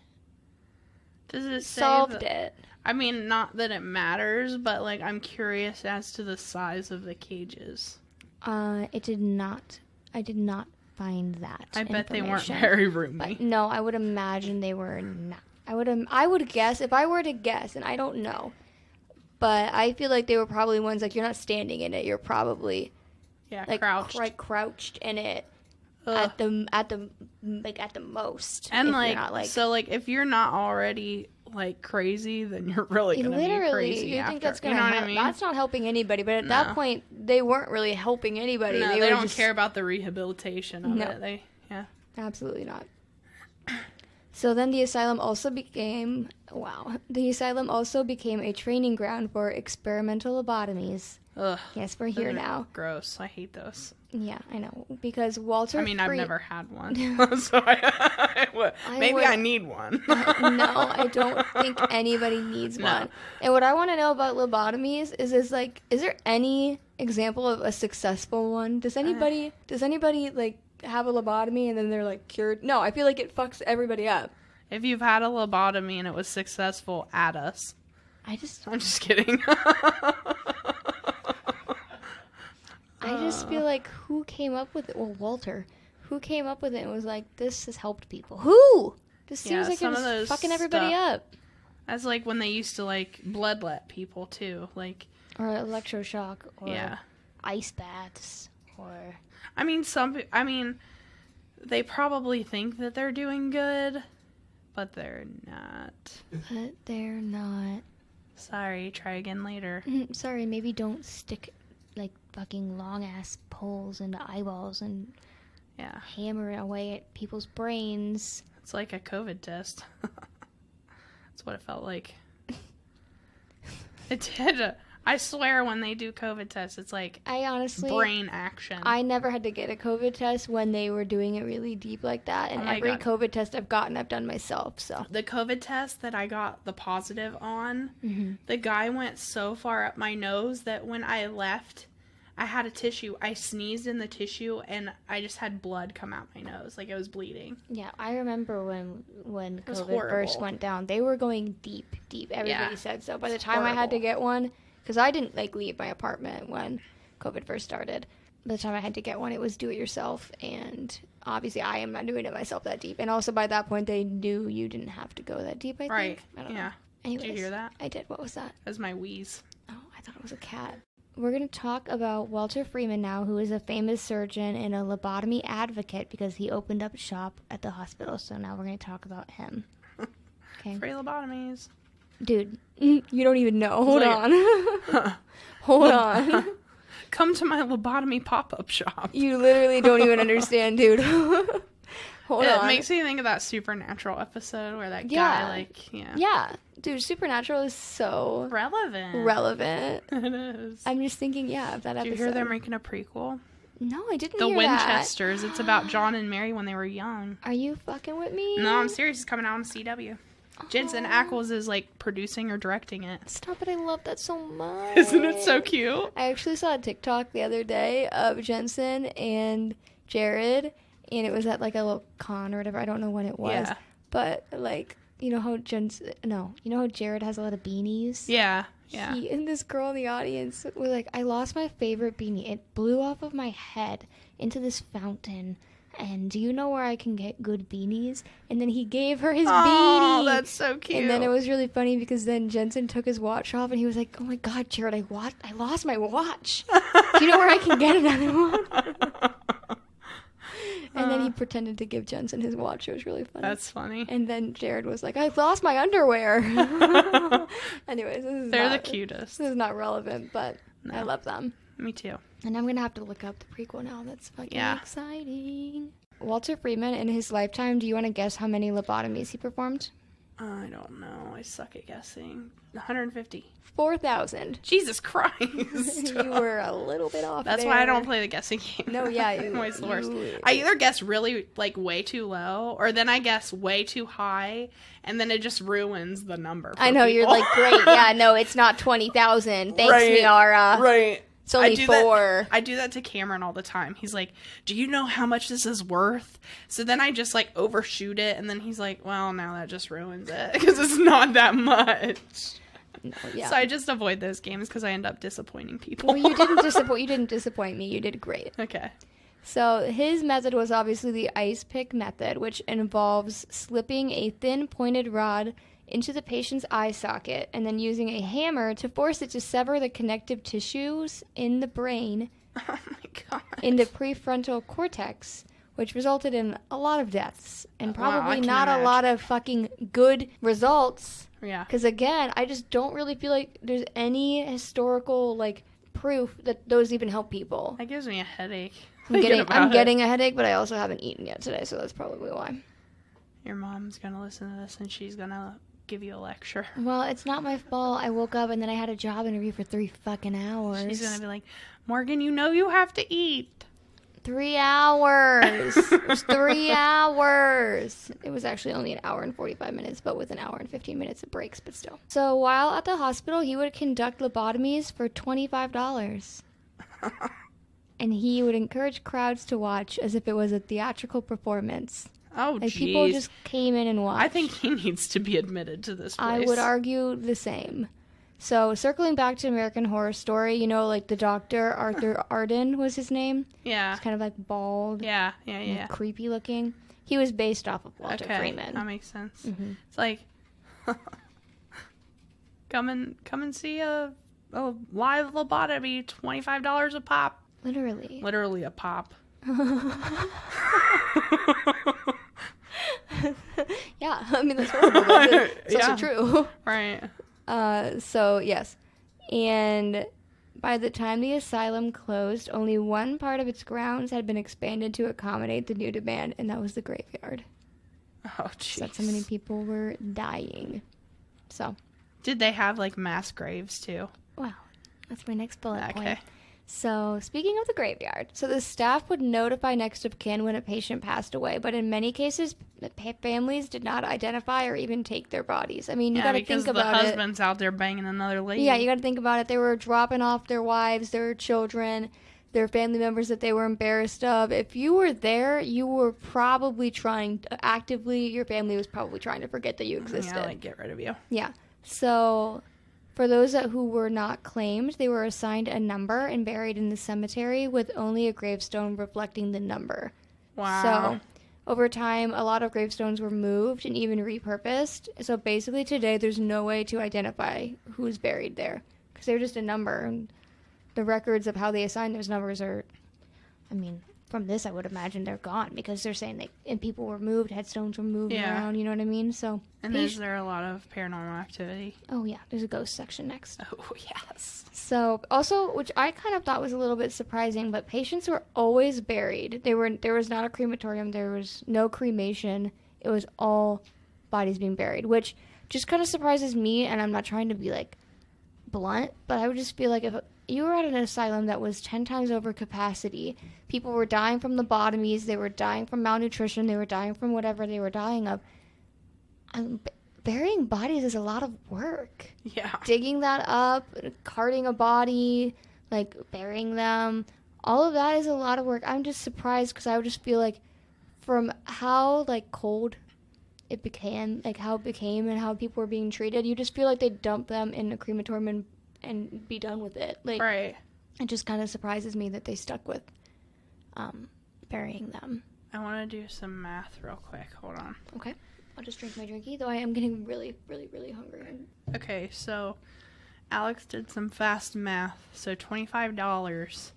Does it say solved it? I mean, not that it matters, but, like, I'm curious as to the size of the cages. It did not. I did not find that. I bet they weren't very roomy. But no, I would imagine they were not. I would guess, if I were to guess, and I don't know, but I feel like they were probably ones, like, you're not standing in it. You're probably like crouched in it. At the most, and like, so like if you're not already like crazy, then you're really gonna be crazy. You after. think that's gonna you know help? what I mean? That's not helping anybody. But at that point, they weren't really helping anybody. No, they don't care about the rehabilitation of it. Absolutely not. So then the asylum also became a training ground for experimental lobotomies. Ugh. Yes, we're here now. Gross. I hate those. Yeah, I know. Because Walter I've never had one. So I need one. No, I don't think anybody needs one. And what I want to know about lobotomies is there any example of a successful one? Does anybody like have a lobotomy and then they're like cured? No, I feel like it fucks everybody up. If you've had a lobotomy and it was successful, add us. I'm just kidding. I just feel like who came up with it? Well, Walter. Who came up with it and was like, this has helped people? Who? This seems like it was fucking everybody up. That's like when they used to like bloodlet people too, like, or electroshock, or ice baths, or. I mean, they probably think that they're doing good, but they're not. Sorry, try again later. Sorry, maybe don't stick like fucking long ass poles into eyeballs and hammer away at people's brains. It's like a COVID test. That's what it felt like. It did. I swear when they do COVID tests, it's like brain action. I never had to get a COVID test when they were doing it really deep like that. And every COVID test I've done myself. So the COVID test that I got the positive on, the guy went so far up my nose that when I left, I had a tissue. I sneezed in the tissue and I just had blood come out my nose. Like it was bleeding. Yeah, I remember when COVID first went down, they were going deep. Everybody said so. By the time I had to get one, because I didn't like leave my apartment when COVID first started. By the time I had to get one, it was do it yourself, and obviously I am not doing it myself that deep. And also by that point, they knew you didn't have to go that deep. I think. I don't know. Anyways, did you hear that? I did. What was that? That was my wheeze. Oh, I thought it was a cat. We're going to talk about Walter Freeman now, who is a famous surgeon and a lobotomy advocate because he opened up shop at the hospital. So now we're going to talk about him. Okay. Free lobotomies. Dude, you don't even know. Hold on. Hold on. Come to my lobotomy pop-up shop. You literally don't even understand, dude. Hold on. It makes me think of that Supernatural episode where that guy, like, Yeah. Dude, Supernatural is so... relevant. It is. I'm just thinking, of that episode. Did you hear they're making a prequel? No, I didn't hear that. The Winchesters. It's about John and Mary when they were young. Are you fucking with me? No, I'm serious. It's coming out on CW. Jensen Ackles is, like, producing or directing it. Stop it. I love that so much. Isn't it so cute? I actually saw a TikTok the other day of Jensen and Jared, and it was at, like, a little con or whatever. I don't know when it was. Yeah. But, like, you know how Jared has a lot of beanies? Yeah. He and this girl in the audience were like, I lost my favorite beanie. It blew off of my head into this fountain. And do you know where I can get good beanies? And then he gave her his beanie. Oh, that's so cute. And then it was really funny because then Jensen took his watch off and he was like, oh my God, Jared, I lost my watch. Do you know where I can get another one? And then he pretended to give Jensen his watch. It was really funny. That's funny. And then Jared was like, I lost my underwear. Anyways, they're the cutest. This is not relevant, but no. I love them. Me too. And I'm going to have to look up the prequel now. That's fucking exciting. Walter Freeman, in his lifetime, do you want to guess how many lobotomies he performed? I don't know. I suck at guessing. 150. 4,000. Jesus Christ. You were a little bit off. That's why I don't play the guessing game. No, yeah. I'm always the worst. I either guess really, like, way too low, or then I guess way too high, and then it just ruins the number. I know, people. you're like, great. Yeah, no, it's not 20,000. Thanks, Miara. Right. It's only 4. I do that to Cameron all the time. He's like, do you know how much this is worth? So then I just, like, overshoot it, and then he's like, well, now that just ruins it, because it's not that much. No, yeah. So I just avoid those games because I end up disappointing people. Well, you didn't disappoint me. You did great. Okay. So his method was obviously the ice pick method, which involves slipping a thin pointed rod into the patient's eye socket and then using a hammer to force it to sever the connective tissues in the brain in the prefrontal cortex, which resulted in a lot of deaths and probably not a lot of fucking good results. Yeah. Because, again, I just don't really feel like there's any historical, like, proof that those even help people. That gives me a headache. I'm getting a headache, but I also haven't eaten yet today, so that's probably why. Your mom's going to listen to this, and she's going to give you a lecture. Well, it's not my fault. I woke up, and then I had a job interview for 3 fucking hours. She's going to be like, Morgan, you know you have to eat. 3 hours. It was 3 hours. It was actually only 1 hour and 45 minutes, but with 1 hour and 15 minutes of breaks, but still. So while at the hospital, he would conduct lobotomies for $25. And he would encourage crowds to watch as if it was a theatrical performance. Oh, like, people just came in and watched. I think he needs to be admitted to this place. I would argue the same. So, circling back to American Horror Story, you know, like the doctor, Arthur Arden was his name. Yeah. He's kind of like bald. Yeah. Creepy looking. He was based off of Walter Freeman. That makes sense. Mm-hmm. It's like, come and see a live lobotomy, $25 a pop. Literally a pop. Yeah, I mean, that's horrible, but it's also true. Right. So, yes. And by the time the asylum closed, only one part of its grounds had been expanded to accommodate the new demand, and that was the graveyard. Oh, jeez. That's how many people were dying. So. Did they have, like, mass graves, too? Wow. That's my next bullet point. So, speaking of the graveyard, so the staff would notify next of kin when a patient passed away, but in many cases, families did not identify or even take their bodies. I mean, you got to think about it. Because the husband's out there banging another lady. Yeah, you got to think about it. They were dropping off their wives, their children, their family members that they were embarrassed of. If you were there, you were probably your family was probably trying to forget that you existed. Yeah, like, get rid of you. Yeah. So, for those who were not claimed, they were assigned a number and buried in the cemetery with only a gravestone reflecting the number. Wow. So, over time, a lot of gravestones were moved and even repurposed. So, basically, today, there's no way to identify who's buried there because they're just a number. And the records of how they assign those numbers are, I mean, from this, I would imagine they're gone because they're saying and people were moved, headstones were moved around, you know what I mean? So. And is there a lot of paranormal activity? Oh, yeah. There's a ghost section next. Oh, yes. So, also, which I kind of thought was a little bit surprising, but patients were always buried. There was not a crematorium. There was no cremation. It was all bodies being buried, which just kind of surprises me, and I'm not trying to be, like, blunt, but I would just feel like if you were at an asylum that was 10 times over capacity, people were dying from lobotomies, they were dying from malnutrition, they were dying from whatever they were dying of. Burying bodies is a lot of work. Yeah. Digging that up, carting a body, like burying them, all of that is a lot of work. I'm just surprised because I would just feel like from how like cold it became, like how it became and how people were being treated, you just feel like they'd dump them in a crematorium and be done with it. Like, right. It just kind of surprises me that they stuck with burying them. I want to do some math real quick. Hold on. Okay. I'll just drink my drinky, though I am getting really, really, really hungry. Okay, so Alex did some fast math. So $25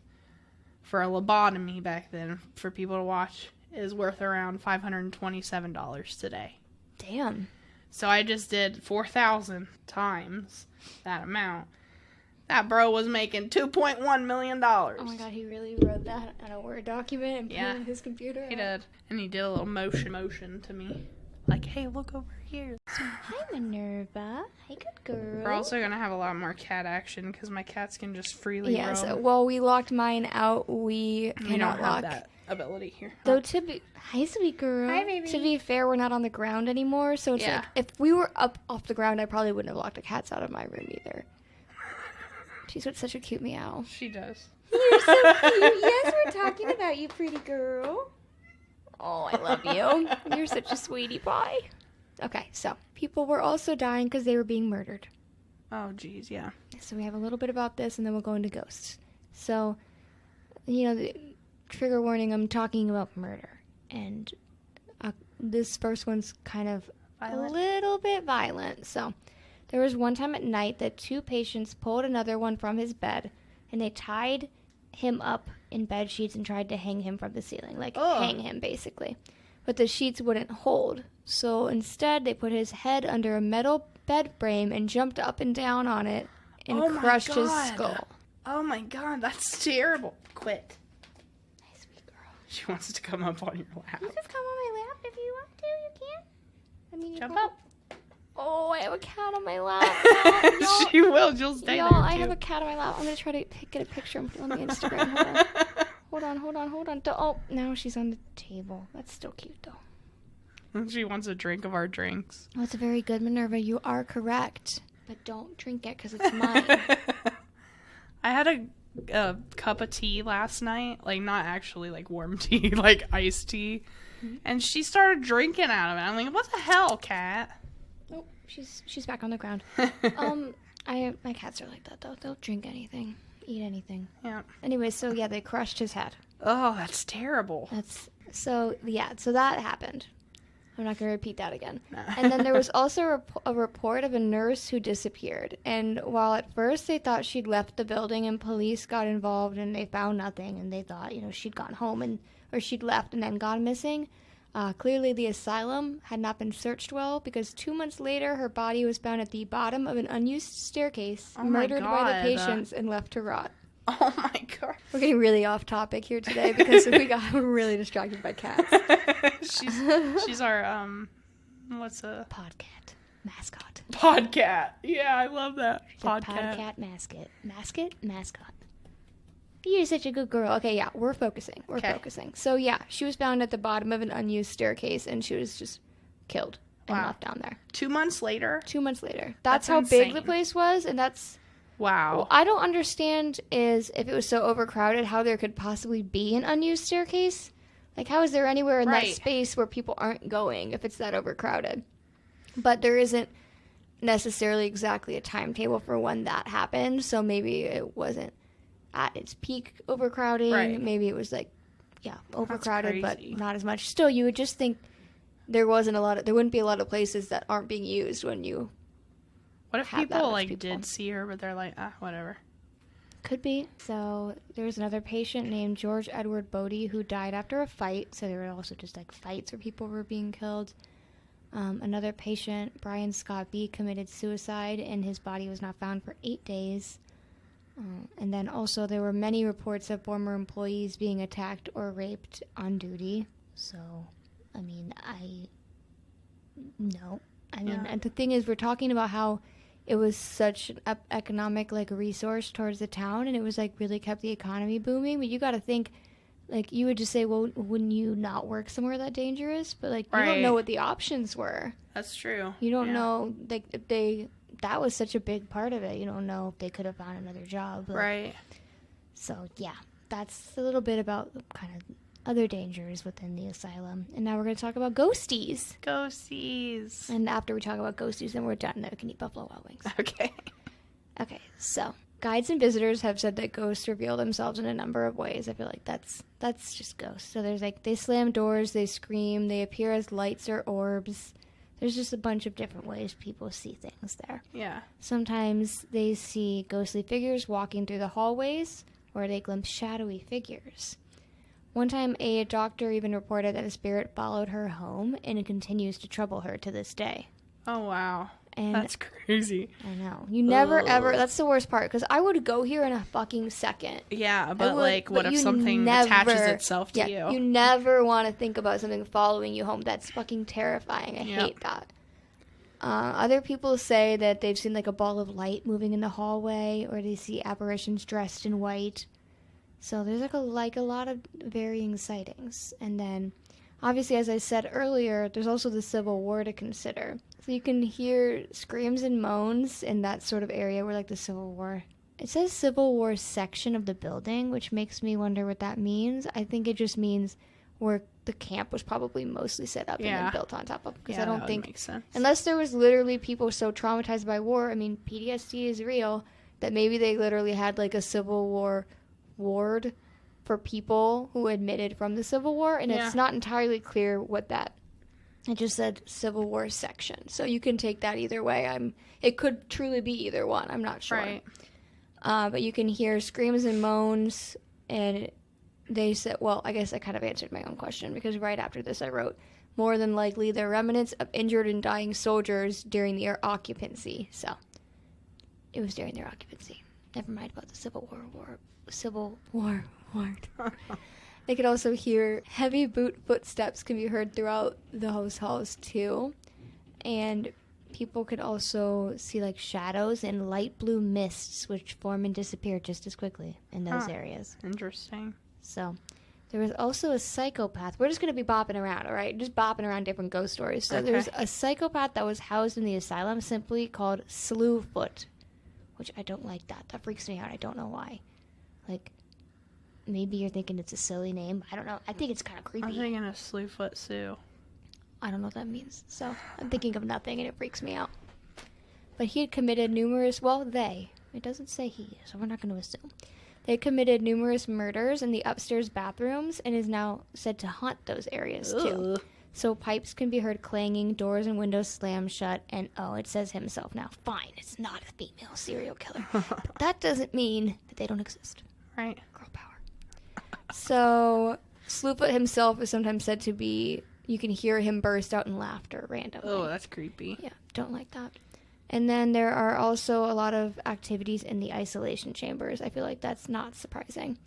for a lobotomy back then for people to watch is worth around $527 today. Damn. So I just did 4,000 times that amount. That bro was making $2.1 million. Oh my god, he really wrote that on a Word document and put it in his computer? He did. And he did a little motion to me. Like, hey, look over here. Hi, Minerva. Hey, good girl. We're also going to have a lot more cat action because my cats can just freely roam. Yes, well, we locked mine out. We don't cannot have lock. that ability here. Though hi, sweet girl. Hi, baby. To be fair, we're not on the ground anymore, so it's like, if we were up off the ground, I probably wouldn't have locked the cats out of my room either. She's such a cute meow. She does. You're so cute. Yes, we're talking about you, pretty girl. Oh, I love you. You're such a sweetie pie. Okay, so people were also dying because they were being murdered. Oh, geez, yeah. So we have a little bit about this, and then we'll go into ghosts. So, the trigger warning, I'm talking about murder. And this first one's kind of Violent? a little bit violent. So there was one time at night that two patients pulled another one from his bed, and they tied him up in bed sheets and tried to hang him from the ceiling. Like, hang him, basically. But the sheets wouldn't hold. So instead, they put his head under a metal bed frame and jumped up and down on it and crushed his skull. Oh my god, that's terrible. Quit. Nice, sweet girl. She wants to come up on your lap. You can come on my lap if you want to. You can. I mean, Jump up. Oh, I have a cat on my lap. Y'all, she will. She'll stay y'all, there, too. I have a cat on my lap. I'm going to try to get a picture and put it on the Instagram. Hold on. Oh, now she's on the table. That's still cute, though. She wants a drink of our drinks. Oh, it's very good, Minerva. You are correct. But don't drink it because it's mine. I had a cup of tea last night. Like, not actually, like, warm tea. Like, iced tea. Mm-hmm. And she started drinking out of it. I'm like, what the hell, cat? Oh, she's back on the ground. My cats are like that, though. They'll drink anything. Eat anything. Yeah. Anyway, so, yeah, they crushed his head. Oh, that's terrible. So that happened. I'm not going to repeat that again. No. And then there was also a report of a nurse who disappeared. And while at first they thought she'd left the building and police got involved and they found nothing and they thought, she'd gone home or she'd left and then gone missing, clearly the asylum had not been searched well because 2 months later her body was found at the bottom of an unused staircase, murdered by the patients and left to rot. Oh my god. We're getting really off topic here today because we're really distracted by cats. she's our what's a podcat mascot. Podcat. Yeah, I love that. Podcat mascot. You're such a good girl. Okay, yeah, we're focusing. Focusing. So yeah, she was found at the bottom of an unused staircase and she was just killed and left down there. 2 months later? 2 months later. That's how insane. big the place was, and that's wow. What I don't understand is if it was so overcrowded, how there could possibly be an unused staircase. Like, how is there anywhere in that space where people aren't going if it's that overcrowded? But there isn't necessarily exactly a timetable for when that happened, so maybe it wasn't at its peak overcrowding. Right. Maybe it was, overcrowded, but not as much. Still, you would just think there wouldn't be a lot of places that aren't being used when you What if people, did see her, but they're like, whatever? Could be. So there was another patient named George Edward Bodie who died after a fight. So there were also just like fights where people were being killed. Another patient, Brian Scott B., committed suicide, and his body was not found for 8 days. And then also there were many reports of former employees being attacked or raped on duty. So, I mean, and the thing is, we're talking about how it was such an economic, like, resource towards the town, and it was, like, really kept the economy booming. But you got to think, like, you would just say, well, wouldn't you not work somewhere that dangerous? But, like, you don't know what the options were. That's true. You don't know, like, if that was such a big part of it. You don't know if they could have found another job. Right. So, yeah, that's a little bit about kind of other dangers within the asylum. And now we're going to talk about ghosties. Ghosties. And after we talk about ghosties, then we're done. Then we can eat Buffalo Wild Wings. Okay. Okay, so guides and visitors have said that ghosts reveal themselves in a number of ways. I feel like that's just ghosts. So there's like, they slam doors, they scream, they appear as lights or orbs. There's just a bunch of different ways people see things there. Yeah. Sometimes they see ghostly figures walking through the hallways, or they glimpse shadowy figures. One time, a doctor even reported that a spirit followed her home, and it continues to trouble her to this day. Oh, wow. And that's crazy. I know. You never, ever, that's the worst part, because I would go here in a fucking second. Yeah, but what if something attaches itself to you? You never want to think about something following you home. That's fucking terrifying. I hate that. Other people say that they've seen like a ball of light moving in the hallway, or they see apparitions dressed in white. So there's like a lot of varying sightings. And then, obviously, as I said earlier, there's also the Civil War to consider. So you can hear screams and moans in that sort of area where, like, the Civil War. It says Civil War section of the building, which makes me wonder what that means. I think it just means where the camp was probably mostly set up and then built on top of. Because I don't think, makes sense. Unless there was literally people so traumatized by war, I mean, PTSD is real, that maybe they literally had, like, a Civil War ward for people who admitted from the Civil War, and it's not entirely clear what that. It just said Civil War section, so you can take that either way. It could truly be either one. I'm not sure. Right. But you can hear screams and moans, and they said, well, I guess I kind of answered my own question, because right after this I wrote, more than likely the remnants of injured and dying soldiers during their occupancy. So it was during their occupancy. Never mind about the Civil War. They could also hear heavy boot footsteps can be heard throughout those halls too. And people could also see like shadows and light blue mists which form and disappear just as quickly in those areas. Interesting. So there was also a psychopath. We're just going to be bopping around, all right? Just bopping around different ghost stories. So there's a psychopath that was housed in the asylum simply called Slewfoot, which I don't like that. That freaks me out. I don't know why. Like, maybe you're thinking it's a silly name. I don't know. I think it's kind of creepy. I'm thinking of Slewfoot Sue. I don't know what that means. So I'm thinking of nothing, and it freaks me out. But he had committed numerous, it doesn't say he, so we're not going to assume. They committed numerous murders in the upstairs bathrooms and is now said to haunt those areas too. So pipes can be heard clanging, doors and windows slam shut, and it says himself now. Fine, it's not a female serial killer. But that doesn't mean that they don't exist. Right. Girl power. So Slewfoot himself is sometimes said to be, you can hear him burst out in laughter randomly. Oh, that's creepy. Yeah, don't like that. And then there are also a lot of activities in the isolation chambers. I feel like that's not surprising.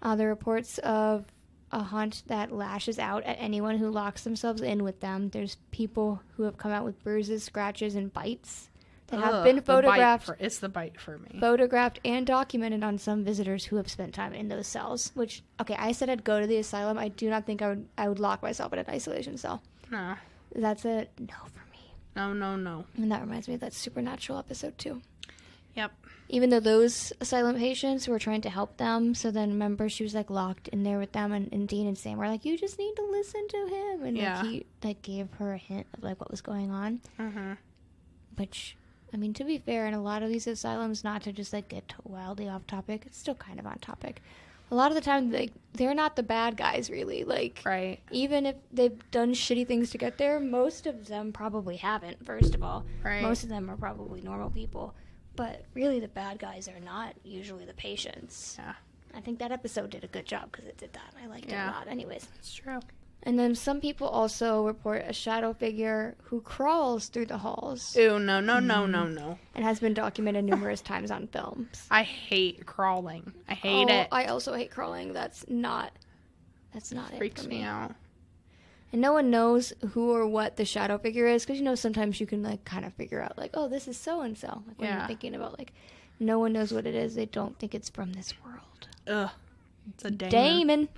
The reports of a hunt that lashes out at anyone who locks themselves in with them. There's people who have come out with bruises, scratches, and bites that have been photographed. It's the bite for me. Photographed and documented on some visitors who have spent time in those cells. Which, okay, I said I'd go to the asylum. I do not think I would lock myself in an isolation cell. No. That's a no for me. No. And that reminds me of that Supernatural episode too. Yep. Even though those asylum patients were trying to help them, so then remember she was like locked in there with them, and Dean and Sam were like, you just need to listen to him, and like, he like gave her a hint of like what was going on. Which, I mean, to be fair, in a lot of these asylums, not to just like get wildly off topic, it's still kind of on topic. A lot of the time, like, they're not the bad guys, really. Like, right. Even if they've done shitty things to get there, most of them probably haven't, first of all. Right. Most of them are probably normal people. But really, the bad guys are not usually the patients. Yeah. I think that episode did a good job because it did that. I liked it a lot. Anyways. It's true. And then some people also report a shadow figure who crawls through the halls. Ew, no. And has been documented numerous times on films. I hate crawling. I hate it. I also hate crawling. That's not it Freaks for me out. And no one knows who or what the shadow figure is because, sometimes you can, kind of figure out, oh, this is so-and-so. When you're thinking about, no one knows what it is. They don't think it's from this world. Ugh. It's a Damon.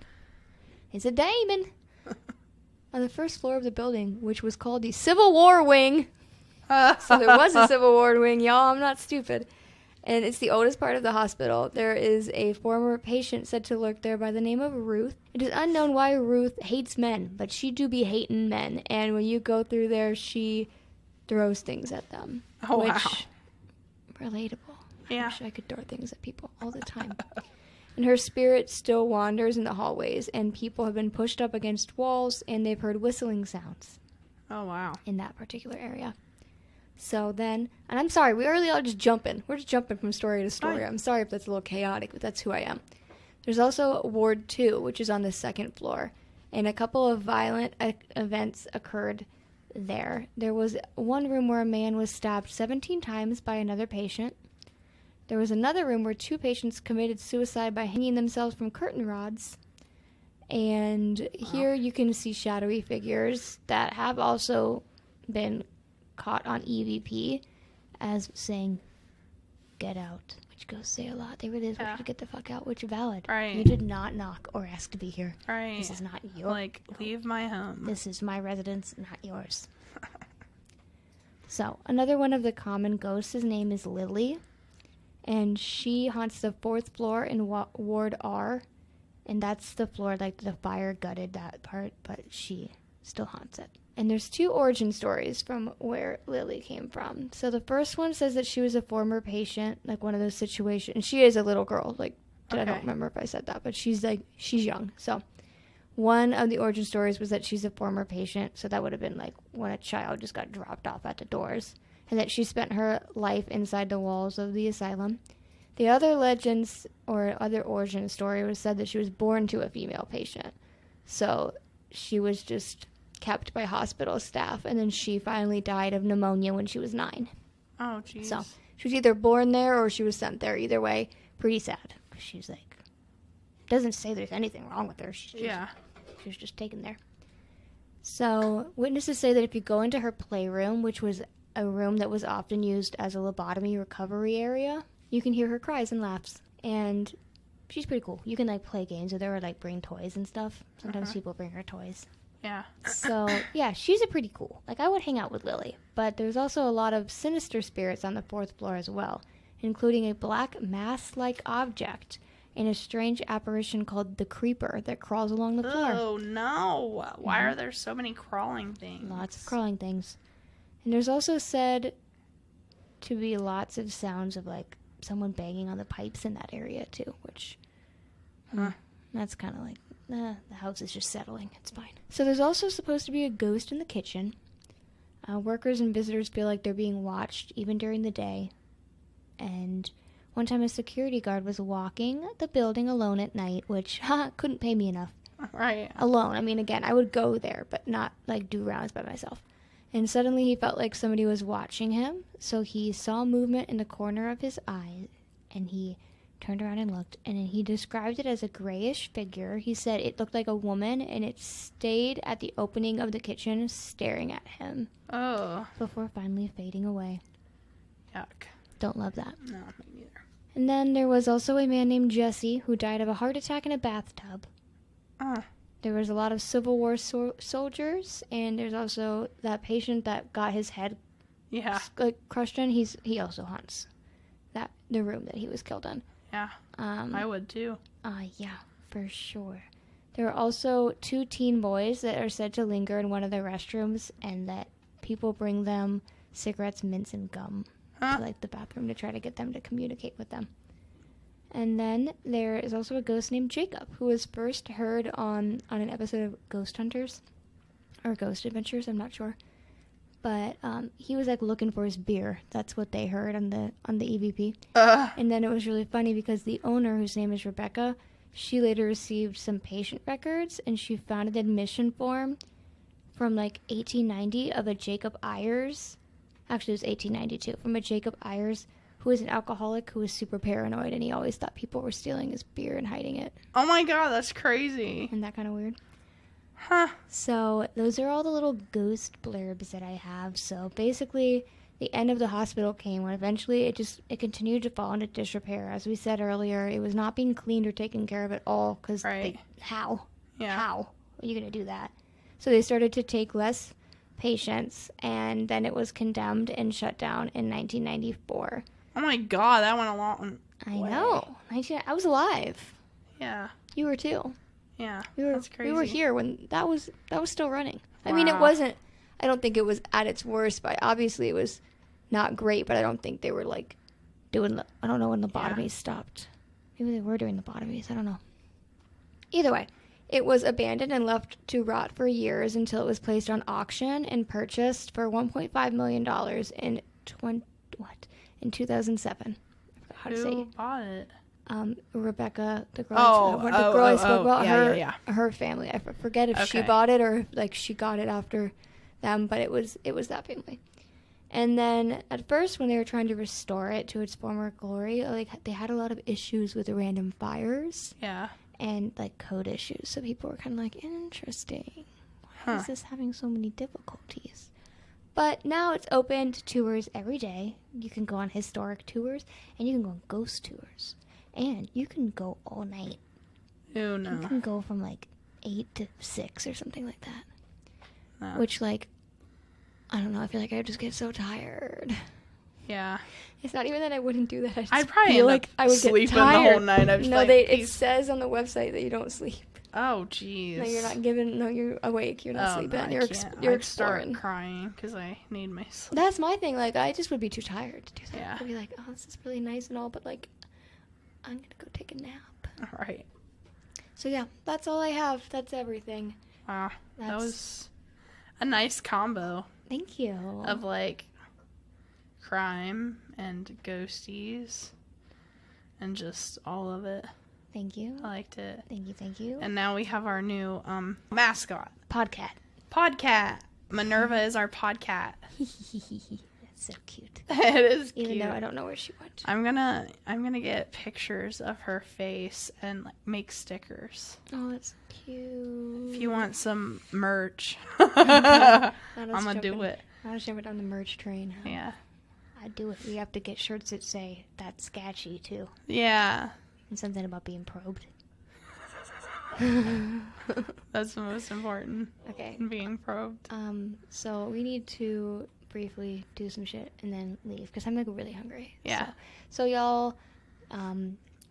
It's a Damon. On the first floor of the building, which was called the Civil War Wing. So there was a Civil War wing, y'all. I'm not stupid. And it's the oldest part of the hospital. There is a former patient said to lurk there by the name of Ruth. It is unknown why Ruth hates men, but she do be hating men. And when you go through there, she throws things at them. Oh, which, wow. Relatable. Yeah. I wish I could throw things at people all the time. And her spirit still wanders in the hallways, and people have been pushed up against walls, and they've heard whistling sounds. Oh, wow. In that particular area. So then, and I'm sorry, we really are just jumping. We're just jumping from story to story. I'm sorry if that's a little chaotic, but that's who I am. There's also Ward 2, which is on the second floor, and a couple of violent events occurred there. There was one room where a man was stabbed 17 times by another patient. There was another room where 2 patients committed suicide by hanging themselves from curtain rods. And here you can see shadowy figures that have also been caught on EVP as saying, "Get out," which ghosts say a lot. They really want you to get the fuck out, which is valid. Right. You did not knock or ask to be here. Right. This is not your... leave my home. This is my residence, not yours. So, another one of the common ghosts, his name is Lily. And she haunts the 4th floor in Ward R. And that's the floor, the fire gutted that part, but she still haunts it. And there's 2 origin stories from where Lily came from. So the first one says that she was a former patient, one of those situations. And she is a little girl, I don't remember if I said that, but she's young. So one of the origin stories was that she's a former patient. So that would have been when a child just got dropped off at the doors. And that she spent her life inside the walls of the asylum. The other legends or other origin story was said that she was born to a female patient. So she was just kept by hospital staff, and then she finally died of pneumonia when she was 9. Oh, jeez. So she was either born there or she was sent there. Either way, pretty sad. Because she's doesn't say there's anything wrong with her. She was just taken there. So witnesses say that if you go into her playroom, which was a room that was often used as a lobotomy recovery area, you can hear her cries and laughs. And she's pretty cool. You can play games with her or bring toys and stuff. Sometimes people bring her toys. Yeah. So, yeah, she's a pretty cool. I would hang out with Lily. But there's also a lot of sinister spirits on the 4th floor as well, including a black mass-like object and a strange apparition called the Creeper that crawls along the floor. Oh, no. Why are there so many crawling things? Lots of crawling things. And there's also said to be lots of sounds of, someone banging on the pipes in that area, too, which... that's kind of the house is just settling. It's fine. So there's also supposed to be a ghost in the kitchen. Workers and visitors feel like they're being watched even during the day. And one time a security guard was walking the building alone at night, which couldn't pay me enough. Right. Alone. I mean, again, I would go there, but not do rounds by myself. And suddenly he felt like somebody was watching him. So he saw movement in the corner of his eye, and he turned around and looked, and he described it as a grayish figure. He said it looked like a woman, and it stayed at the opening of the kitchen staring at him. Oh. Before finally fading away. Yuck. Don't love that. No, me neither. And then there was also a man named Jesse who died of a heart attack in a bathtub. There was a lot of Civil War soldiers, and there's also that patient that got his head crushed in. He also haunts the room that he was killed in. Yeah, I would too. Yeah, for sure. There are also 2 teen boys that are said to linger in one of the restrooms, and that people bring them cigarettes, mints, and gum to the bathroom to try to get them to communicate with them. And then there is also a ghost named Jacob, who was first heard on an episode of Ghost Hunters, or Ghost Adventures, I'm not sure. But he was like looking for his beer. That's what they heard on the EVP. And then it was really funny because the owner, whose name is Rebecca, she later received some patient records, and she found an admission form from like 1890 of a Jacob Ayers. Actually, it was 1892 from a Jacob Ayers, who was an alcoholic who was super paranoid, and he always thought people were stealing his beer and hiding it. Oh my god, that's crazy. Isn't that kind of weird? Huh. So those are all the little ghost blurbs that I have. So basically, the end of the hospital came when eventually it continued to fall into disrepair. As we said earlier, it was not being cleaned or taken care of at all because how? Yeah. How are you going to do that? So they started to take less patients, and then it was condemned and shut down in 1994. Oh my god, that went a long I way. know. I was alive. Yeah. You were too. Yeah. That's crazy. We were here when that was still running. Wow. I mean, it wasn't. I don't think it was at its worst, but obviously it was not great. But I don't think they were like doing I don't know when lobotomies stopped. Maybe they were doing lobotomies. I don't know. Either way, it was abandoned and left to rot for years until it was placed on auction and purchased for $1.5 million in 2007. I forgot how to say Who it. bought it? Rebecca, the girl I spoke about, her family. I forget if she bought it or if, like, she got it after them, but it was that family. And then at first, when they were trying to restore it to its former glory, like, they had a lot of issues with the random fires. Yeah. And like code issues, so people were kind of like, interesting. Why is this having so many difficulties? But now it's open to tours every day. You can go on historic tours, and you can go on ghost tours. And you can go all night. Oh, no. You can go from, like, 8 to 6 or something like that. No. Which, like, I don't know. I feel like I would just get so tired. Yeah. It's not even that I wouldn't do that. I'd probably feel end like up I would sleeping get tired. the whole night. I was No, like, it says on the website that you don't sleep. Oh, jeez. No, you're not given. No, you're awake. You're not sleeping. No, you're I'd exploring. start crying because I need my sleep. That's my thing. Like, I just would be too tired to do that. Yeah. I'd be like, oh, this is really nice and all, but like, I'm gonna go take a nap. All right. So yeah, that's all I have. That's everything. Wow. That was a nice combo Thank you. of like crime and ghosties and just all of it. Thank you. I liked it. Thank you. And now we have our new mascot. Podcat. Podcat. Minerva is our podcat. That's so cute. It is cute. Even though I don't know where she went. I'm gonna get pictures of her face and like make stickers. Oh, that's cute. If you want some merch, I'm gonna do it. I'll just jump it on the merch train. Huh? Yeah. I'd do it. We have to get shirts that say that's sketchy too. Yeah. And something about being probed. That's the most important. Okay. Being probed. So we need to briefly do some shit and then leave because I'm like really hungry. Yeah. So y'all,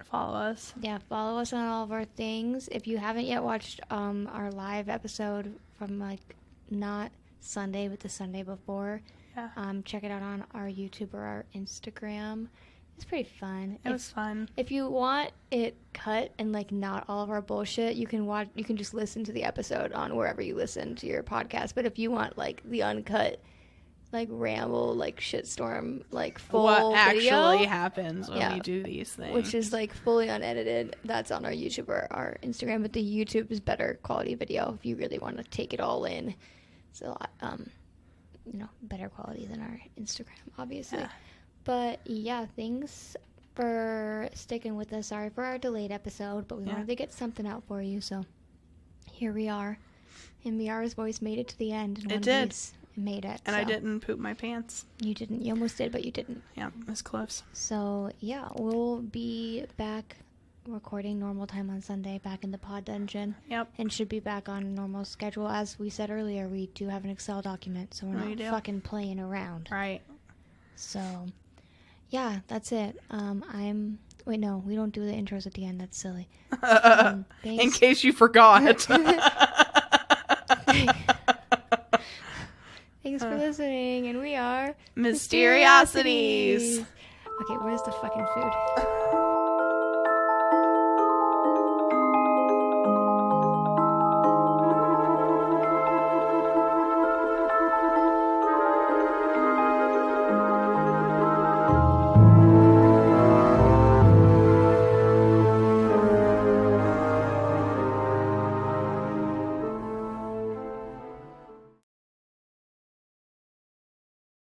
Follow us. yeah, follow us on all of our things. If you haven't yet watched our live episode from like not Sunday but the Sunday before, Yeah. check it out on our YouTube or our Instagram. It's pretty fun. It was fun. If you want it cut and like not all of our bullshit, you can just listen to the episode on wherever you listen to your podcast. But if you want like the uncut, like ramble, like shitstorm, like full what video, actually happens when we do these things, which is like fully unedited, that's on our YouTube or our Instagram. But the YouTube is better quality video if you really want to take it all in. So better quality than our Instagram, obviously. Yeah. But yeah, thanks for sticking with us. Sorry for our delayed episode, but we wanted to get something out for you, so here we are. And Miara's voice made it to the end. And it did. It made it. And so. I didn't poop my pants. You didn't. You almost did, but you didn't. Yeah, it was close. So yeah, we'll be back recording normal time on Sunday, back in the pod dungeon. Yep. And should be back on normal schedule. As we said earlier, we do have an Excel document, so we're not fucking playing around. Right. So yeah, that's it. Wait, no, we don't do the intros at the end. That's silly. In case you forgot. Thanks for listening, and we are Mysteriosities. Okay, where's the fucking food?